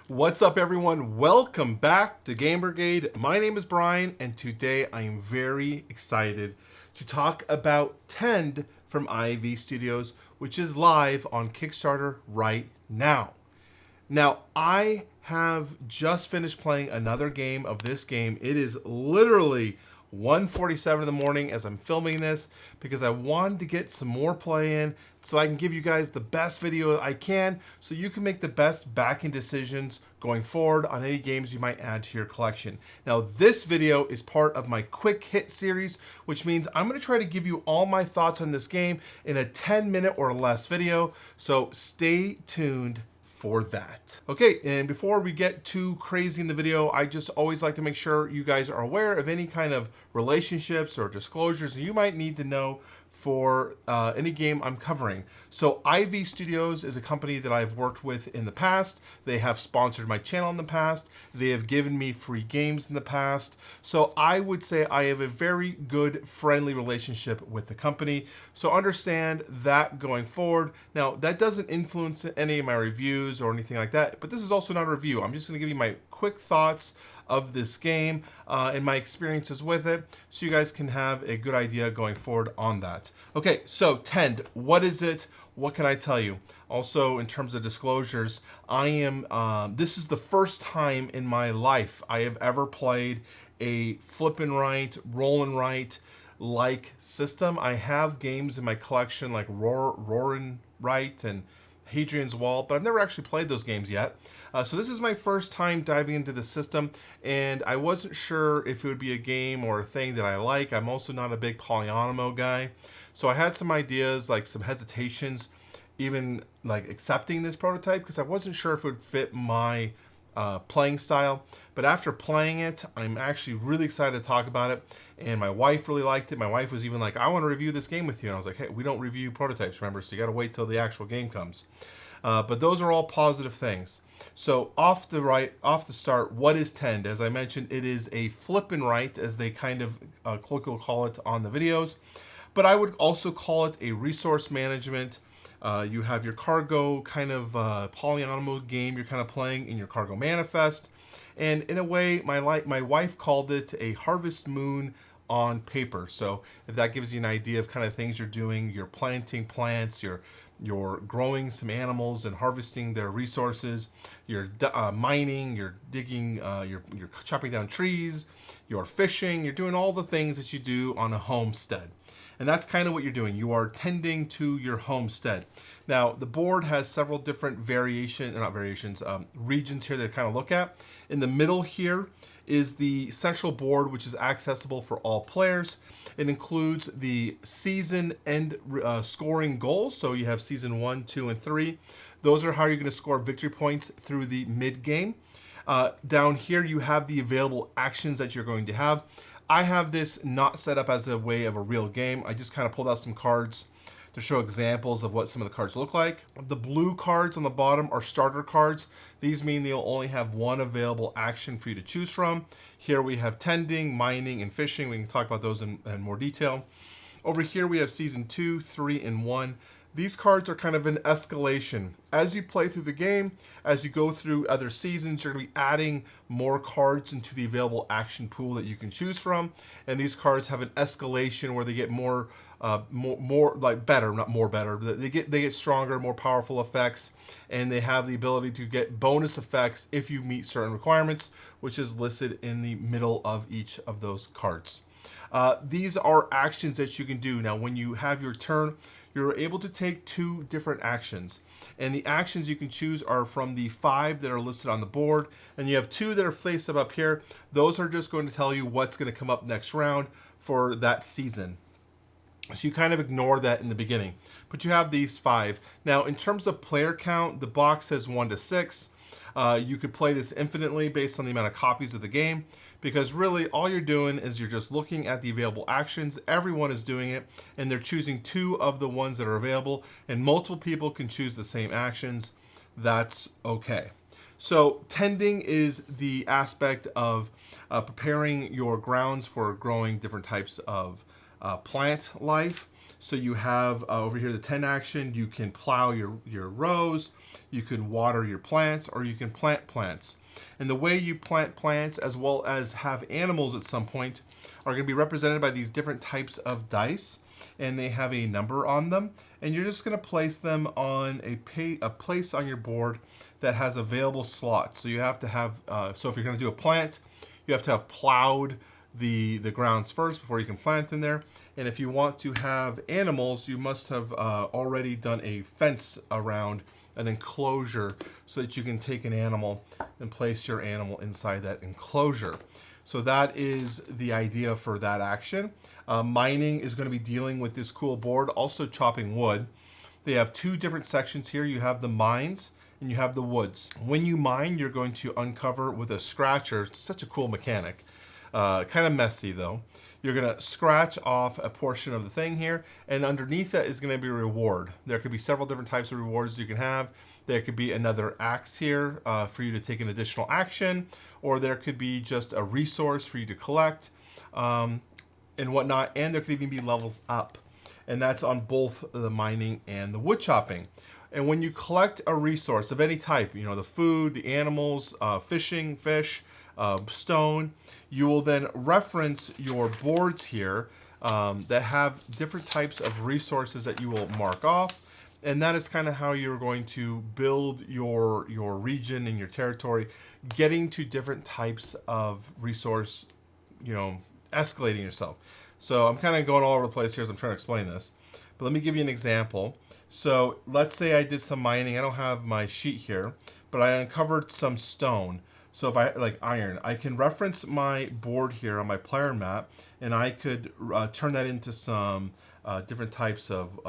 What's up, everyone? Welcome back to Game Brigade. My name is Brian, and today I am very excited to talk about Tend from IV Studios, which is live on Kickstarter right now. Now, I have just finished playing another game of this game. It is literally 1:47 in the morning as I'm filming this because I wanted to get some more play in so I can give you guys the best video I can so you can make the best backing decisions going forward on any games you might add to your collection. Now, this video is part of my quick hit series, which means I'm going to try to give you all my thoughts on this game in a 10-minute or less video, so stay tuned for that. Okay, and before we get too crazy in the video, I just always like to make sure you guys are aware of any kind of relationships or disclosures you might need to know for any game I'm covering. So IV Studios is a company that I've worked with in the past. They have sponsored my channel in the past. They have given me free games in the past. So I would say I have a very good, friendly relationship with the company. So understand that going forward. Now, that doesn't influence any of my reviews or anything like that, but this is also not a review. I'm just gonna give you my quick thoughts of this game and my experiences with it so you guys can have a good idea going forward on that. Okay, so Tend, what is it? What can I tell you? Also, in terms of disclosures, I am, this is the first time in my life I have ever played a flip and right, roll and right like system. I have games in my collection like Roar and Right and Hadrian's Wall, but I've never actually played those games yet. So this is my first time diving into the system, and I wasn't sure if it would be a game or a thing that I like. I'm also not a big Polyonimo guy, so I had some ideas, like some hesitations, even like accepting this prototype because I wasn't sure if it would fit my playing style. But after playing it, I'm actually really excited to talk about it, and my wife really liked it. My wife was even like, I want to review this game with you, and I was like, hey, we don't review prototypes, remember, so you got to wait till the actual game comes. But those are all positive things. So off the start, what is Tend? As I mentioned, it is a flip and right, as they kind of colloquially call it on the videos, but I would also call it a resource management. You have your cargo kind of Polyonimo game you're kind of playing in your cargo manifest. And in a way, my wife called it a harvest moon on paper. So if that gives you an idea of kind of things you're doing, you're planting plants, you're growing some animals and harvesting their resources, you're mining, you're digging, you're chopping down trees, you're fishing, you're doing all the things that you do on a homestead. And that's kind of what you're doing. You are tending to your homestead. Now, the board has several different regions here to kind of look at. In the middle here is the central board, which is accessible for all players. It includes the season end scoring goals. So you have season 1, 2, and 3. Those are how you're going to score victory points through the mid game. Down here, you have the available actions that you're going to have. I have this not set up as a way of a real game. I just kind of pulled out some cards to show examples of what some of the cards look like. The blue cards on the bottom are starter cards. These mean they'll only have one available action for you to choose from. Here we have tending, mining, and fishing. We can talk about those in more detail. Over here we have season 2, 3, and 1. These cards are kind of an escalation. As you play through the game, as you go through other seasons, you're going to be adding more cards into the available action pool that you can choose from. And these cards have an escalation where they get more like better, not more better, but they get stronger, more powerful effects, and they have the ability to get bonus effects if you meet certain requirements, which is listed in the middle of each of those cards. These are actions that you can do. Now, when you have your turn, you're able to take 2 different actions. And the actions you can choose are from the 5 that are listed on the board. And you have 2 that are faced up here. Those are just going to tell you what's going to come up next round for that season. So you kind of ignore that in the beginning. But you have these 5. Now, in terms of player count, the box says 1 to 6. You could play this infinitely based on the amount of copies of the game, because really all you're doing is you're just looking at the available actions. Everyone is doing it, and they're choosing 2 of the ones that are available, and multiple people can choose the same actions. That's okay. So tending is the aspect of preparing your grounds for growing different types of plant life. So you have over here the tend action. You can plow your rows, you can water your plants, or you can plant plants. And the way you plant plants as well as have animals at some point are going to be represented by these different types of dice, and they have a number on them, and you're just going to place them on a place on your board that has available slots. So you have to have, so if you're going to do a plant, you have to have plowed the grounds first before you can plant in there. And if you want to have animals, you must have already done a fence around an enclosure so that you can take an animal and place your animal inside that enclosure. So that is the idea for that action. Mining is going to be dealing with this cool board, also chopping wood. They have two different sections here. You have the mines and you have the woods. When you mine, you're going to uncover with a scratcher. It's such a cool mechanic. Kind of messy though. You're going to scratch off a portion of the thing here, and underneath that is going to be a reward. There could be several different types of rewards you can have. There could be another axe here for you to take an additional action, or there could be just a resource for you to collect and whatnot, and there could even be levels up. And that's on both the mining and the wood chopping. And when you collect a resource of any type, you know, the food, the animals, fishing, fish, stone, you will then reference your boards here that have different types of resources that you will mark off. And that is kind of how you're going to build your region and your territory, getting to different types of resource, you know, escalating yourself. So I'm kind of going all over the place here as I'm trying to explain this. But let me give you an example. So let's say I did some mining. I don't have my sheet here, but I uncovered some stone. So if I like iron, I can reference my board here on my player map, and I could turn that into some different types of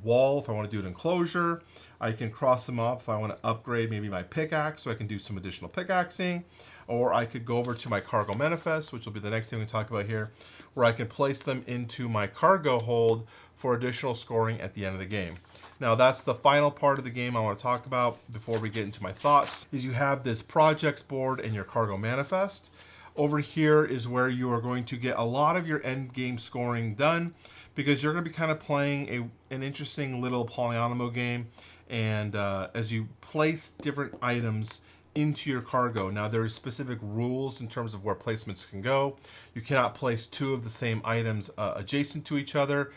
wall if I want to do an enclosure. I can cross them off if I want to upgrade maybe my pickaxe, so I can do some additional pickaxing. Or I could go over to my cargo manifest, which will be the next thing we talk about here, where I can place them into my cargo hold for additional scoring at the end of the game. Now that's the final part of the game I want to talk about before we get into my thoughts, is you have this projects board and your cargo manifest. Over here is where you are going to get a lot of your end game scoring done, because you're going to be kind of playing an interesting little polyomino game. And as you place different items into your cargo. Now there are specific rules in terms of where placements can go. You cannot place two of the same items adjacent to each other.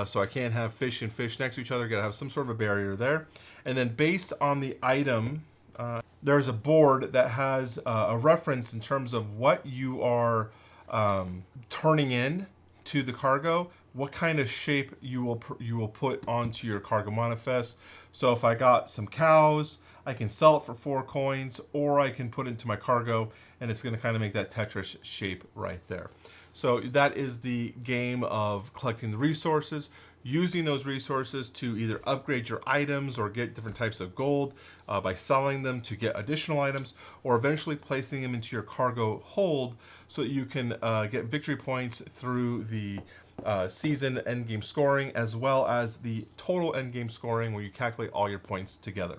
So I can't have fish and fish next to each other. Got to have some sort of a barrier there. And then based on the item, there's a board that has a reference in terms of what you are turning in to the cargo, what kind of shape you will put onto your cargo manifest. So if I got some cows, I can sell it for 4 coins, or I can put it into my cargo, and it's going to kind of make that Tetris shape right there. So that is the game of collecting the resources, using those resources to either upgrade your items or get different types of gold by selling them to get additional items, or eventually placing them into your cargo hold so that you can get victory points through the season endgame scoring, as well as the total endgame scoring, where you calculate all your points together.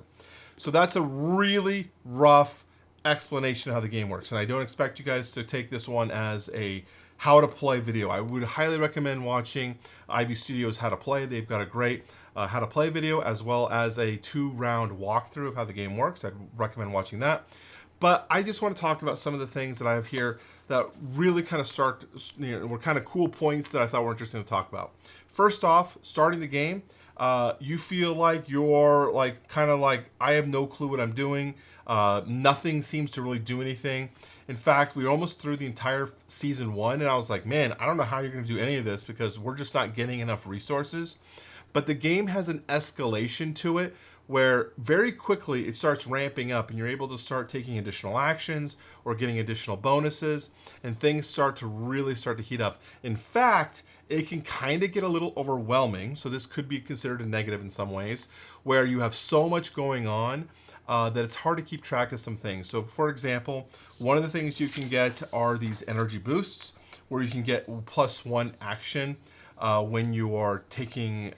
So that's a really rough explanation of how the game works, and I don't expect you guys to take this one as a how to play video. I would highly recommend watching Ivy Studios How to Play. They've got a great how to play video, as well as a 2-round walkthrough of how the game works. I'd recommend watching that. But I just want to talk about some of the things that I have here that really kind of were kind of cool points that I thought were interesting to talk about. First off, starting the game, you feel like you're kind of like, I have no clue what I'm doing. Nothing seems to really do anything. In fact, we were almost through the entire season 1, and I was like, man, I don't know how you're going to do any of this, because we're just not getting enough resources. But the game has an escalation to it, where very quickly it starts ramping up, and you're able to start taking additional actions or getting additional bonuses, and things start to heat up. In fact, it can kind of get a little overwhelming, so this could be considered a negative in some ways, where you have so much going on that it's hard to keep track of some things. So for example, one of the things you can get are these energy boosts, where you can get +1 action when you are taking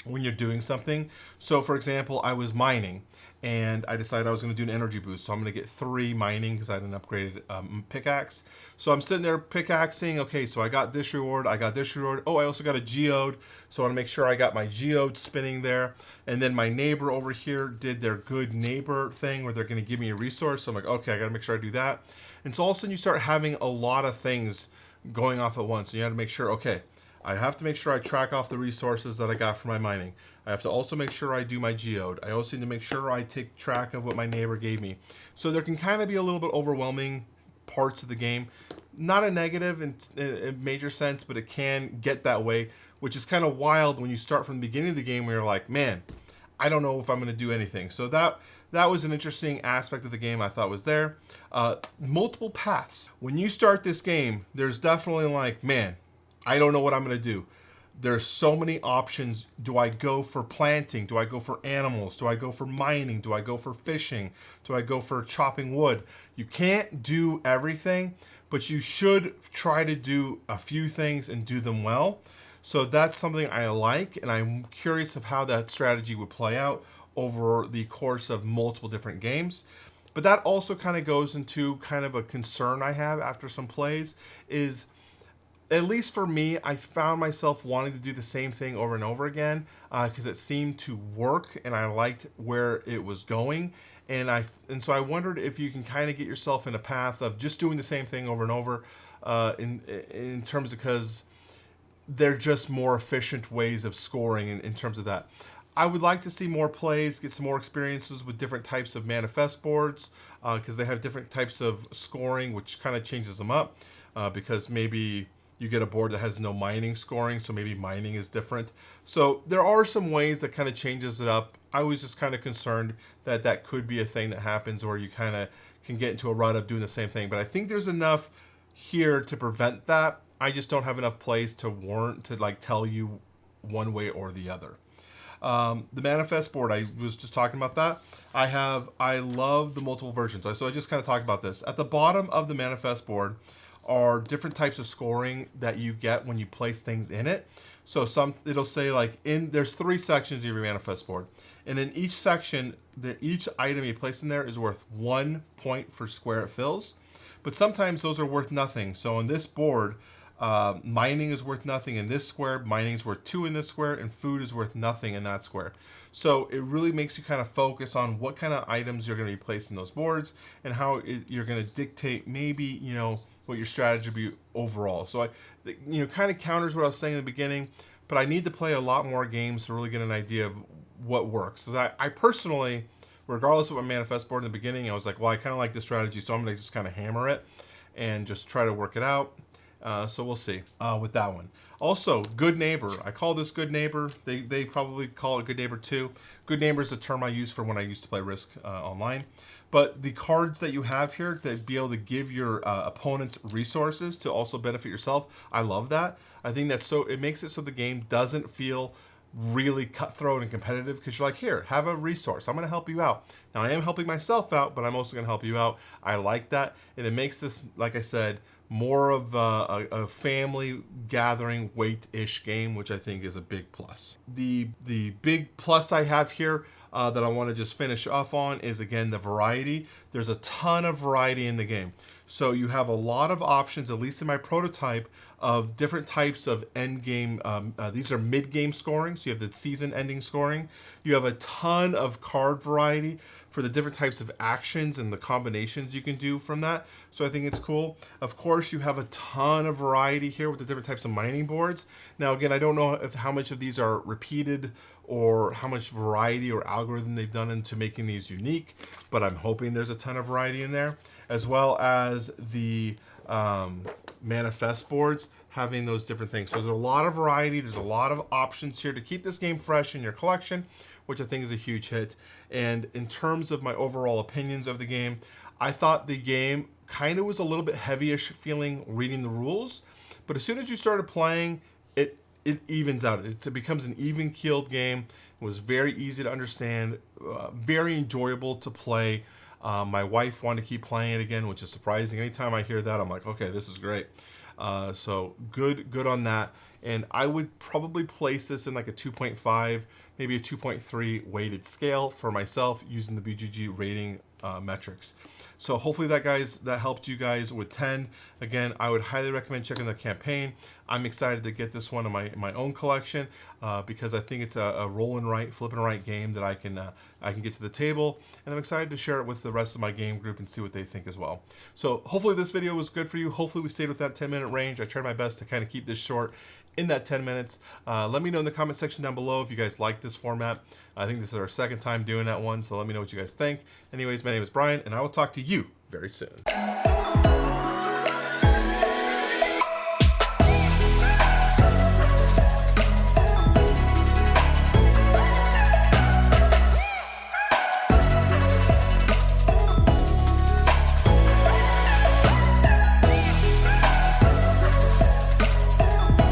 when you're doing something. So for example, I was mining and I decided I was going to do an energy boost. So I'm going to get 3 mining because I had an upgraded pickaxe. So I'm sitting there pickaxing. Okay, so I got this reward. I got this reward. Oh, I also got a geode. So I want to make sure I got my geode spinning there. And then my neighbor over here did their good neighbor thing where they're going to give me a resource. So I'm like, okay, I got to make sure I do that. And so all of a sudden you start having a lot of things going off at once. And you have to make sure, okay, I have to make sure I track off the resources that I got from my mining. I have to also make sure I do my geode. I also need to make sure I take track of what my neighbor gave me. So there can kind of be a little bit overwhelming parts of the game. Not a negative in a major sense, but it can get that way, which is kind of wild when you start from the beginning of the game where you're like, man, I don't know if I'm going to do anything. So that was an interesting aspect of the game I thought was there. Multiple paths. When you start this game, there's definitely like, man, I don't know what I'm going to do. There's so many options. Do I go for planting? Do I go for animals? Do I go for mining? Do I go for fishing? Do I go for chopping wood? You can't do everything, but you should try to do a few things and do them well. So that's something I like, and I'm curious of how that strategy would play out over the course of multiple different games. But that also kind of goes into kind of a concern I have after some plays is, at least for me, I found myself wanting to do the same thing over and over again because it seemed to work and I liked where it was going. And so I wondered if you can kind of get yourself in a path of just doing the same thing over and over in terms of, because they're just more efficient ways of scoring in terms of that. I would like to see more plays, get some more experiences with different types of manifest boards because they have different types of scoring, which kind of changes them up because maybe you get a board that has no mining scoring, so maybe mining is different. So there are some ways that kind of changes it up. I was just kind of concerned that that could be a thing that happens where you kind of can get into a rut of doing the same thing. But I think there's enough here to prevent that. I just don't have enough plays to warrant to like tell you one way or the other. The manifest board, I was just talking about that. I love the multiple versions. So I just kind of talked about this. At the bottom of the manifest board are different types of scoring that you get when you place things in it. So it'll say like there's 3 sections of your manifest board, and in each section, each item you place in there is worth 1 point for square it fills. But sometimes those are worth nothing. So on this board, mining is worth nothing in this square, mining is worth 2 in this square, and food is worth nothing in that square. So it really makes you kind of focus on what kind of items you're going to be placing those boards and how you're going to dictate maybe, what your strategy will be overall. So kind of counters what I was saying in the beginning, but I need to play a lot more games to really get an idea of what works. Because I personally, regardless of my manifest board in the beginning, I was like, well, I kind of like this strategy, so I'm going to just kind of hammer it and just try to work it out. So we'll see with that one. Also, good neighbor. I call this good neighbor. They probably call it good neighbor too. Good neighbor is a term I use for when I used to play Risk online. But the cards that you have here to be able to give your opponents resources to also benefit yourself, I love that. I think that's it makes it so the game doesn't feel really cutthroat and competitive because you're like, here, have a resource. I'm going to help you out. Now, I am helping myself out, but I'm also going to help you out. I like that. And it makes this, like I said, more of a family gathering weight-ish game, which I think is a big plus. The big plus I have here that I want to just finish off on is, again, the variety. There's a ton of variety in the game. So you have a lot of options, at least in my prototype, of different types of end game. These are mid-game scoring, so you have the season-ending scoring. You have a ton of card variety for the different types of actions and the combinations you can do from that. So I think it's cool. Of course, you have a ton of variety here with the different types of mining boards. Now, again, I don't know how much of these are repeated or how much variety or algorithm they've done into making these unique, but I'm hoping there's a ton of variety in there, as well as the manifest boards having those different things. So there's a lot of variety. There's a lot of options here to keep this game fresh in your collection, which I think is a huge hit. And in terms of my overall opinions of the game, I thought the game kind of was a little bit heavyish feeling reading the rules, but as soon as you started playing, it evens out. It becomes an even-keeled game. It was very easy to understand, very enjoyable to play. My wife wanted to keep playing it again, which is surprising. Anytime I hear that, I'm like, okay, this is great. So good on that. And I would probably place this in like a 2.5, maybe a 2.3 weighted scale for myself using the BGG rating metrics. So hopefully that helped you guys with 10. Again, I would highly recommend checking the campaign. I'm excited to get this one in my own collection because I think it's a roll and write, flip and write game that I can get to the table, and I'm excited to share it with the rest of my game group and see what they think as well. So hopefully this video was good for you. Hopefully we stayed with that 10-minute range. I tried my best to kind of keep this short in that 10 minutes. Let me know in the comment section down below if you guys like this format. I think this is our second time doing that one, so let me know what you guys think. Anyways, my name is Brian, and I will talk to you very soon.